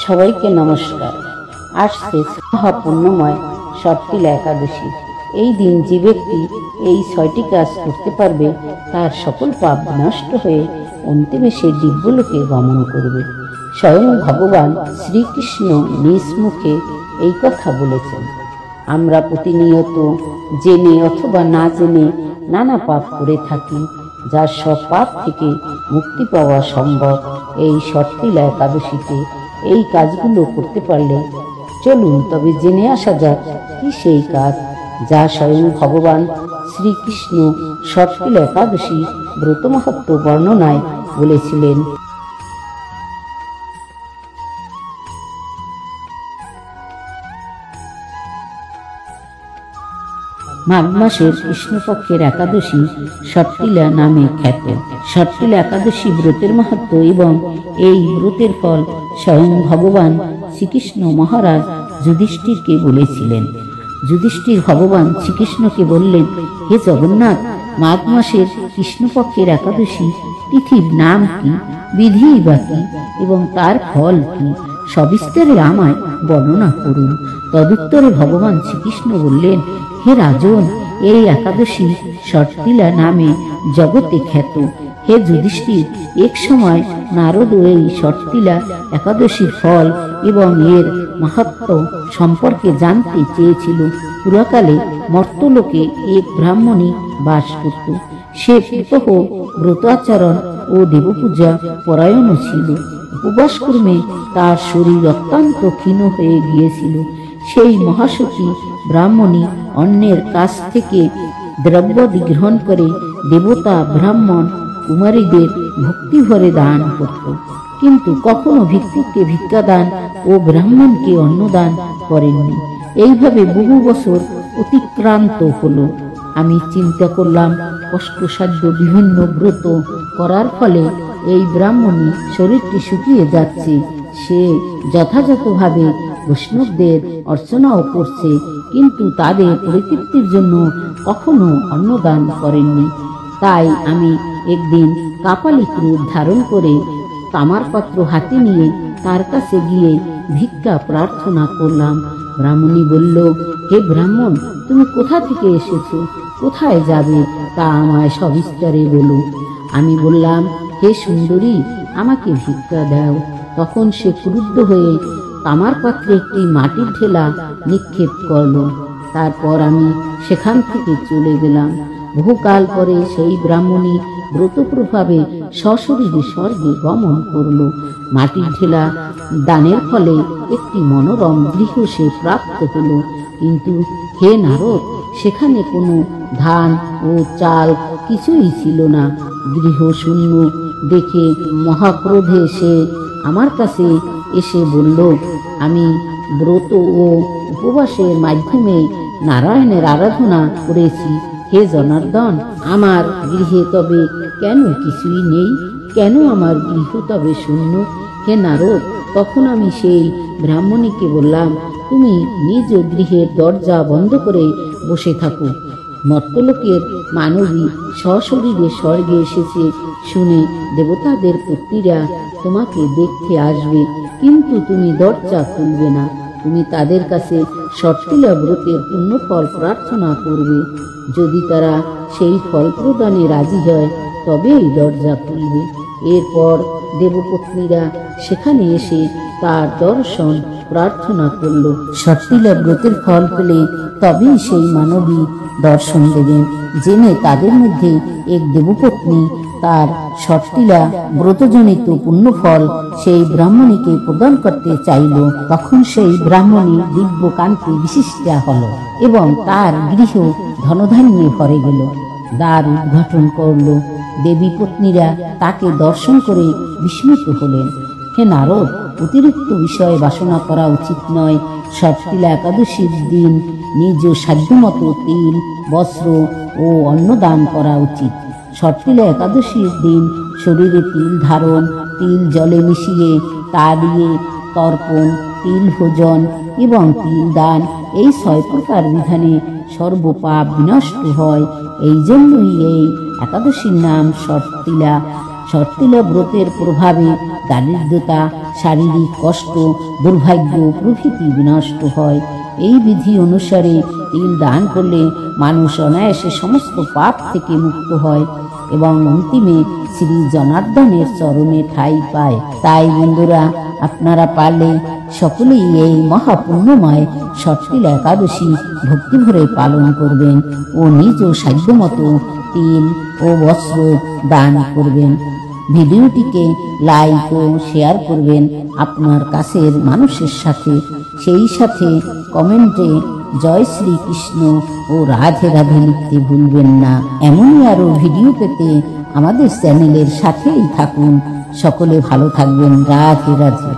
সবাইকে নমস্কার। আসছে মহাপুণ্যময় ষট্টিলা একাদশী। এই দিন যে ব্যক্তি এই 6টি কাজ করতে পারবে তার সকল পাপ নষ্ট হয়ে অন্তিমে সে দিব্যলোকে গমন করবে। স্বয়ং ভগবান শ্রীকৃষ্ণ নিজ মুখে এই কথা বলেছেন। আমরা প্রতিনিয়ত জেনে অথবা না জেনে নানা পাপ করে থাকি, যার সব পাপ থেকে মুক্তি পাওয়া সম্ভব এই ষট্টিলা একাদশীতে এই কাজগুলো করতে পারলে। চলুন তবে জেনে আসা যাক কি সেই কাজ যা স্বয়ং ভগবান শ্রীকৃষ্ণ ষট্টিলা একাদশী ব্রত মাহাত্ম্য বর্ণনায় বলেছিলেন। মাঘ মাসের কৃষ্ণপক্ষের একাদশী ষট্টিলা নামে খ্যাত। ষট্টিলা একাদশী ব্রতের মাহাত্ম্য এবং এই ব্রতের ফল স্বয়ং ভগবান শ্রীকৃষ্ণ মহারাজ যুধিষ্ঠিরকে বলেছিলেন। যুধিষ্ঠির ভগবান শ্রীকৃষ্ণকে বললেন, হে জগন্নাথ, মাঘ মাসের কৃষ্ণপক্ষের একাদশী তিথির নাম কি, বিধি বা কি এবং তার ফল কি, সবিস্তারে আমায় বর্ণনা করুন। তদুত্তরে ভগবান শ্রীকৃষ্ণ বললেন, হে রাজন, এই একাদশী ষট্টিলা নামে জগতে খ্যাত। হে যুধিষ্ঠির, এক সময় নারদ এই ষট্টিলা একাদশীর ফল এবং এর মাহাত্ম্য সম্পর্কে জানতে চেয়েছিল। পুরাকালে মর্তলোকে এক ব্রাহ্মণী বাস করত। সে পিতহ ব্রতাচরণ ও দেবপূজা পরায়ণ ছিল। উপবাস কর্মে তার শরীর অত্যন্ত ক্ষীণ হয়ে গিয়েছিল। সেই মহাসতী ব্রাহ্মণী অন্যের কাছ থেকে দ্রব্যাদি গ্রহণ করে দেবতা, ব্রাহ্মণ, কুমারীদের ভক্তিভরে দান করত, কিন্তু কখনো ভিক্ষুককে ভিক্ষাদান ও ব্রাহ্মণকে অন্নদান করেননি। এইভাবে বহু বছর অতিক্রান্ত হলো। আমি চিন্তা করলাম, কষ্টসাধ্য বিভিন্ন ব্রত করার ফলে এই ব্রাহ্মণী শরীরটি শুকিয়ে যাচ্ছে। সে যথাযথভাবে বৈষ্ণবদের অর্চনাও করছে, কিন্তু তাদের পরিতৃপ্তির জন্য কখনো অন্নদান করেননি। তাই আমি একদিন কাপালিক রূপ ধারণ করে তামার পাত্র হাতে নিয়ে তার কাছে গিয়ে ভিক্ষা প্রার্থনা করলাম। ব্রাহ্মণী বলল, হে ব্রাহ্মণ, তুমি কোথা থেকে এসেছো, কোথায় যাবে তা আমায় সবিস্তারে বলো। আমি বললাম, হে সুন্দরী, আমাকে ভিক্ষা দাও। তখন সে ক্রুদ্ধ হয়ে তামার পাত্রে একটি মাটির ঢেলা নিক্ষেপ করল। তারপর আমি সেখান থেকে চলে গেলাম। বহুকাল পরে সেই ব্রাহ্মণী ব্রতপ্রভাবে সশরীরে স্বর্গে গমন করল। মাটির ঢেলা দানের ফলে একটি মনোরম গৃহ সে প্রাপ্ত হল। কিন্তু হে নারদ, সেখানে কোনো ধান ও চাল কিছুই ছিল না। গৃহ শূন্য দেখে মহাক্রোধে সে আমার কাছে এসে বলল, আমি ব্রত ও উপবাসের মাধ্যমে নারায়ণের আরাধনা করেছি। হে জনার্দন, আমার গৃহে তবে কেন কিছুই নেই? কেন আমার গৃহ তবে শূন্য? হে নারদ, তখন আমি সেই ব্রাহ্মণীকে বললাম, তুমি নিজ গৃহের দরজা বন্ধ করে বসে থাকো। মর্তলোকের মানবী সশরীরে স্বর্গে এসেছে শুনে দেবতাদের পুত্রীরা তোমাকে দেখতে আসবে, কিন্তু তুমি দরজা খুলবে না। তুমি তাদের কাছে ষট্টিলা ব্রতের পুণ্যফল প্রার্থনা করবে। যদি তারা সেই ফল প্রদানে রাজি হয় তবেই দরজা খুলবে। এরপর দেবপত্নীরা সেখানে এসে তার দর্শন প্রার্থনা করল। ষট্টিলা ব্রতের ফল পেলে তবেই সেই মানবী দর্শন দেবেন। জেনে তাদের মধ্যে এক দেবপত্নী তার ষট্টিলা ব্রতজনিত পুণ্যফল সেই ব্রাহ্মণীকে প্রদান করতে চাইল। তখন সেই ব্রাহ্মণী দিব্য কান্তি বিশিষ্টা হল এবং তার গৃহ ধনধান্যে ভরে গেল। দ্বার উদ্ঘাটন করল। দেবী পত্নীরা তাকে দর্শন করে বিস্মিত হলেন। হে নারদ, অতিরিক্ত বিষয়ে বাসনা করা উচিত নয়। ষট্টিলা একাদশীর দিন নিজ সাধ্যমতো তিল, বস্ত্র ও অন্নদান করা উচিত। ষট্টিলা একাদশীর দিন শরীরে তিল ধারণ, তিল জলে মিশিয়ে তা দিয়ে তর্পণ, তিল ভোজন এবং তিল দান, এই 6 প্রকার বিধানে সর্বপাপ বিনষ্ট হয়। এই জন্যই এই একাদশীর নাম ষট্টিলা। ষট্টিলা ব্রতের প্রভাবে দারিদ্রতা, শারীরিক কষ্ট, দুর্ভাগ্য প্রভৃতি বিনষ্ট হয়। এই বিধি অনুসারে তিল দান করলে মানুষ অনায়াসে সমস্ত পাপ থেকে মুক্ত হয় এবং অন্তিমে শ্রী জনার্দনের চরণে ঠাঁই পায়। তাই বন্ধুরা, আপনারা পারলে সকলেই এই মহাপুণ্যময় ষট্টিলা একাদশী ভক্তিভরে পালন করবেন ও নিজ সাধ্যমতো তিল ও বস্ত্র দান করবেন। ভিডিওটিকে লাইক ও শেয়ার করবেন আপনার কাছের মানুষের সাথে। সেই সাথে কমেন্টে জয় শ্রীকৃষ্ণ ও রাধে রাধে লিখতে ভুলবেন না। এমনই আরো ভিডিও পেতে আমাদের চ্যানেলের সাথেই থাকুন। সকলে ভালো থাকবেন। রাধে রাধে।